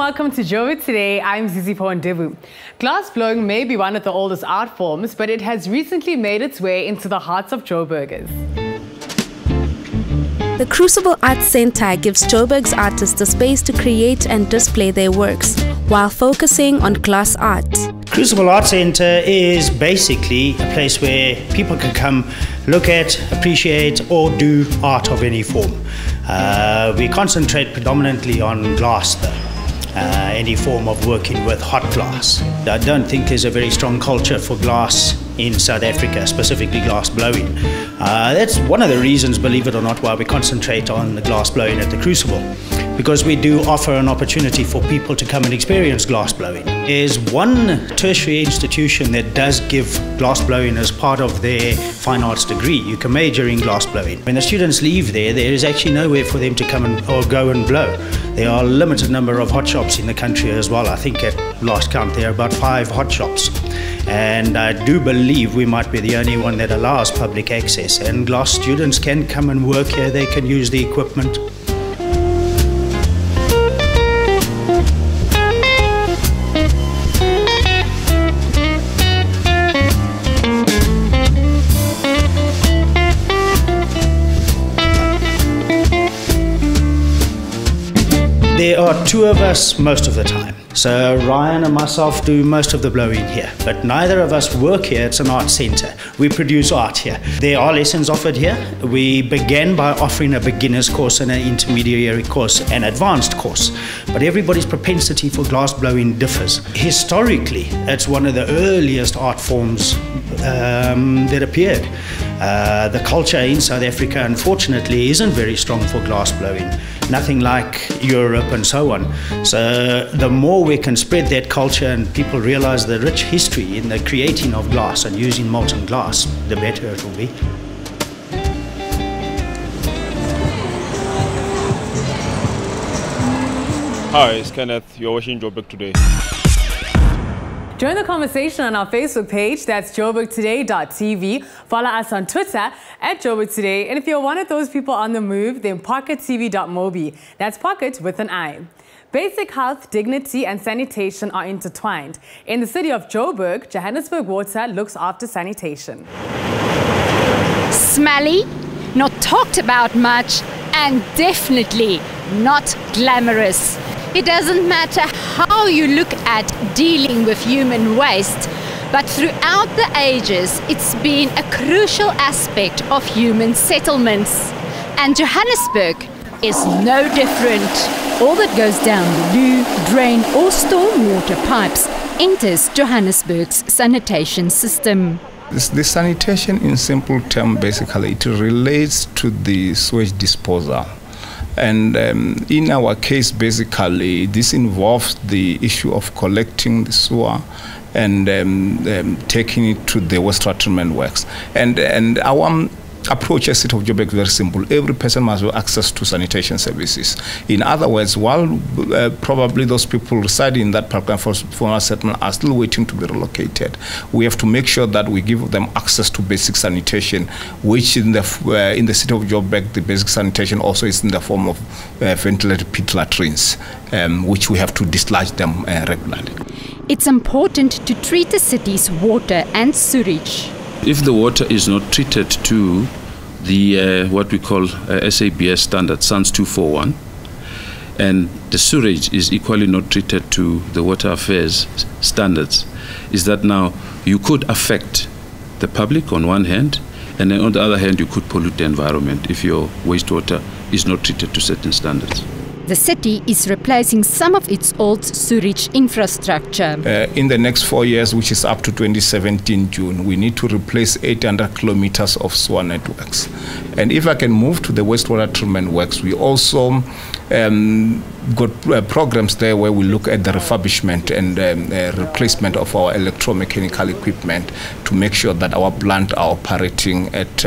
welcome to Joburg Today. I'm Zizi Pondevu. Glass blowing may be one of the oldest art forms, but it has recently made its way into the hearts of Joburgers. The Crucible Arts Centre gives Joburg's artists a space to create and display their works, while focusing on glass art. Crucible Arts Centre is basically a place where people can come, look at, appreciate or do art of any form. We concentrate predominantly on glass though. Any form of working with hot glass. I don't think there's a very strong culture for glass in South Africa, specifically glass blowing. That's one of the reasons, believe it or not, why we concentrate on the glass blowing at the Crucible, because we do offer an opportunity for people to come and experience glass blowing. There's one tertiary institution that does give glass blowing as part of their fine arts degree. You can major in glass blowing. When the students leave there is actually nowhere for them to come or go and blow. There are a limited number of hot shops in the country as well. I think at last count there are about 5 hot shops. And I do believe we might be the only one that allows public access. And glass students can come and work here, they can use the equipment. There are 2 of us most of the time. So Ryan and myself do most of the blowing here, but neither of us work here. It's an art centre. We produce art here. There are lessons offered here. We began by offering a beginner's course and an intermediary course, an advanced course. But everybody's propensity for glass blowing differs. Historically, it's one of the earliest art forms that appeared. The culture in South Africa, unfortunately, isn't very strong for glass blowing. Nothing like Europe and so on. So the more we can spread that culture and people realize the rich history in the creating of glass and using molten glass, the better it will be. Hi, it's Kenneth. You're watching Joburg Today. Join the conversation on our Facebook page, that's joburgtoday.tv. Follow us on Twitter at Joburg Today. And if you're one of those people on the move, then pockettv.mobi. That's pocket with an I. Basic health, dignity and sanitation are intertwined. In the city of Joburg, Johannesburg Water looks after sanitation. Smelly, not talked about much, and definitely not glamorous. It doesn't matter how you look at dealing with human waste, but throughout the ages, it's been a crucial aspect of human settlements. And Johannesburg is no different. All that goes down the loo, drain or stormwater pipes enters Johannesburg's sanitation system. The sanitation, in simple terms, basically, it relates to the sewage disposal. And in our case, basically, this involves the issue of collecting the sewer and taking it to the wastewater treatment works. And our approach as City of Joburg is very simple. Every person must have access to sanitation services. In other words, while probably those people residing in that particular former settlement are still waiting to be relocated, we have to make sure that we give them access to basic sanitation, which in the City of Joburg, the basic sanitation also is in the form of ventilated pit latrines, which we have to dislodge them regularly. It's important to treat the city's water and sewage. If the water is not treated to the what we call SABS standard, SANS 241, and the sewage is equally not treated to the water affairs standards, is that now you could affect the public on one hand, and then on the other hand you could pollute the environment if your wastewater is not treated to certain standards. The city is replacing some of its old sewage infrastructure. In the next 4 years, which is up to 2017 June, we need to replace 800 kilometers of sewer networks. And if I can move to the wastewater treatment works, we also got programs there where we look at the refurbishment and replacement of our electromechanical equipment to make sure that our plants are operating at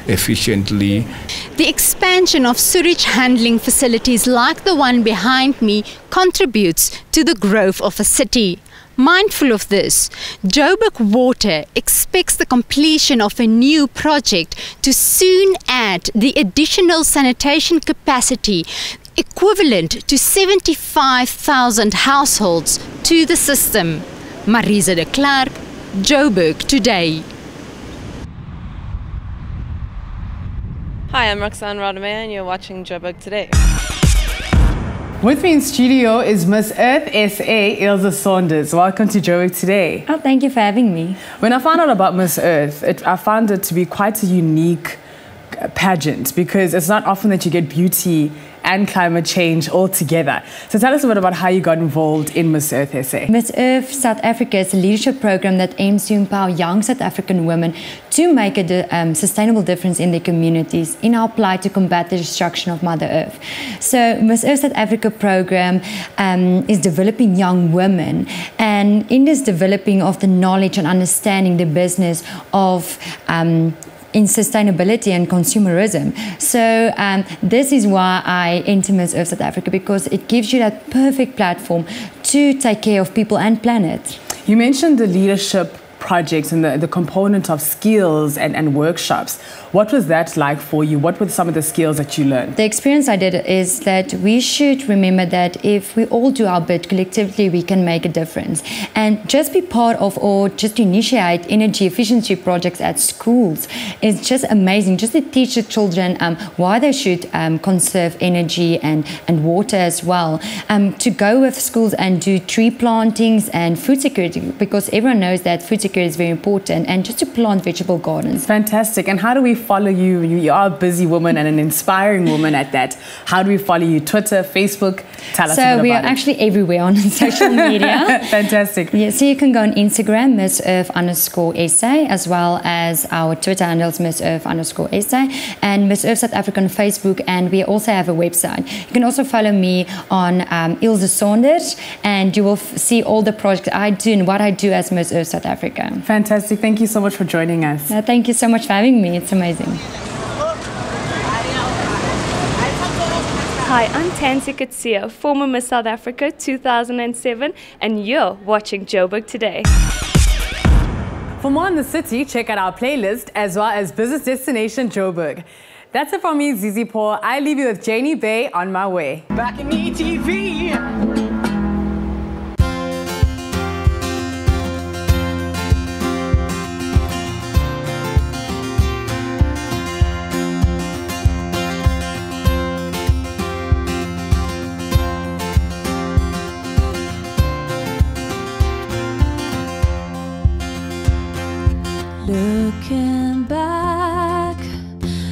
efficiently. The expansion of sewage handling facilities like the one behind me contributes to the growth of a city. Mindful of this, Joburg Water expects the completion of a new project to soon add the additional sanitation capacity equivalent to 75,000 households to the system. Marisa de Klerk, Joburg Today. Hi, I'm Roxanne Rodemayer and you're watching Joburg Today. With me in studio is Miss Earth SA, Ilze Saunders. Welcome to Joburg Today. Oh, thank you for having me. When I found out about Miss Earth, I found it to be quite a unique pageant because it's not often that you get beauty and climate change all together. So tell us a bit about how you got involved in Miss Earth SA. Miss Earth South Africa is a leadership program that aims to empower young South African women to make a sustainable difference in their communities in our plight to combat the destruction of Mother Earth. So Miss Earth South Africa program is developing young women, and in this developing of the knowledge and understanding the business of in sustainability and consumerism. So this is why I enter Miss Earth South Africa, because it gives you that perfect platform to take care of people and planet. You mentioned the leadership projects and the component of skills and workshops. What was that like for you? What were some of the skills that you learned? The experience I did is that we should remember that if we all do our bit collectively, we can make a difference. And just be part of or just initiate energy efficiency projects at schools is just amazing. Just to teach the children why they should conserve energy and water as well. To go with schools and do tree plantings and food security, because everyone knows that food security is very important, and just to plant vegetable gardens. Fantastic. And how do we follow you? You are a busy woman and an inspiring woman at that. How do we follow you? Twitter, Facebook? Tell us a bit about it. So we are actually everywhere on social media. Fantastic. Yeah, so you can go on Instagram, Miss Earth_SA, as well as our Twitter handles, Miss Earth_SA, and Miss Earth South Africa on Facebook, and we also have a website. You can also follow me on Ilze Saunders, and you will see all the projects I do and what I do as Miss Earth South Africa. Fantastic. Thank you so much for joining us. Thank you so much for having me. It's amazing. Hi, I'm Tansy Katsia, former Miss South Africa 2007, and you're watching Joburg Today. For more on the city, check out our playlist as well as Business Destination Joburg. That's it from me, Zizi Paul. I leave you with Janie Bay, On My Way. Back in ETV. Looking back,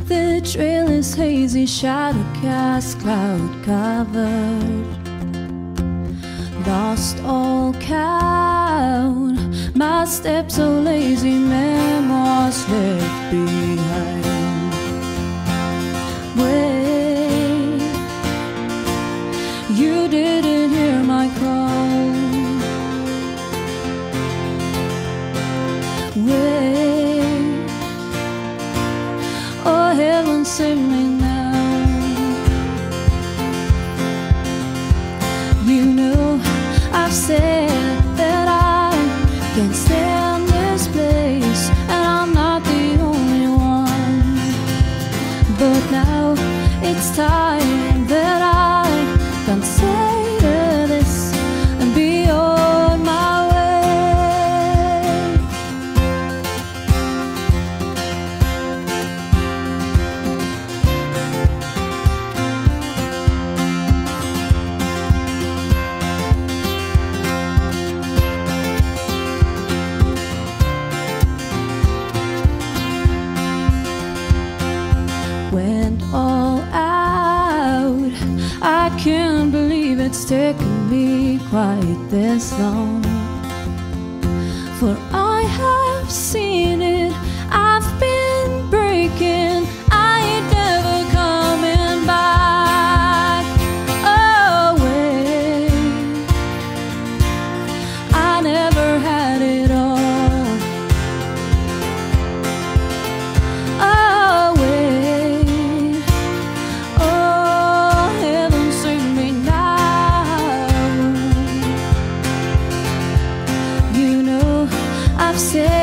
the trail is hazy, shadow cast, cloud covered. Lost all count, my steps so lazy, memoirs left behind. Wait, you didn't hear my call. Wait, oh heaven save me now. You know I've said that I can't stand this place, and I'm not the only one. But now it's time that I consider this and be on my way. Went all out, I can't believe it's taken me quite this long. For I have seen it, I've been breaking, I ain't never coming back. Oh wait, I never had it all. Oh wait, oh heaven save me now. You know I've said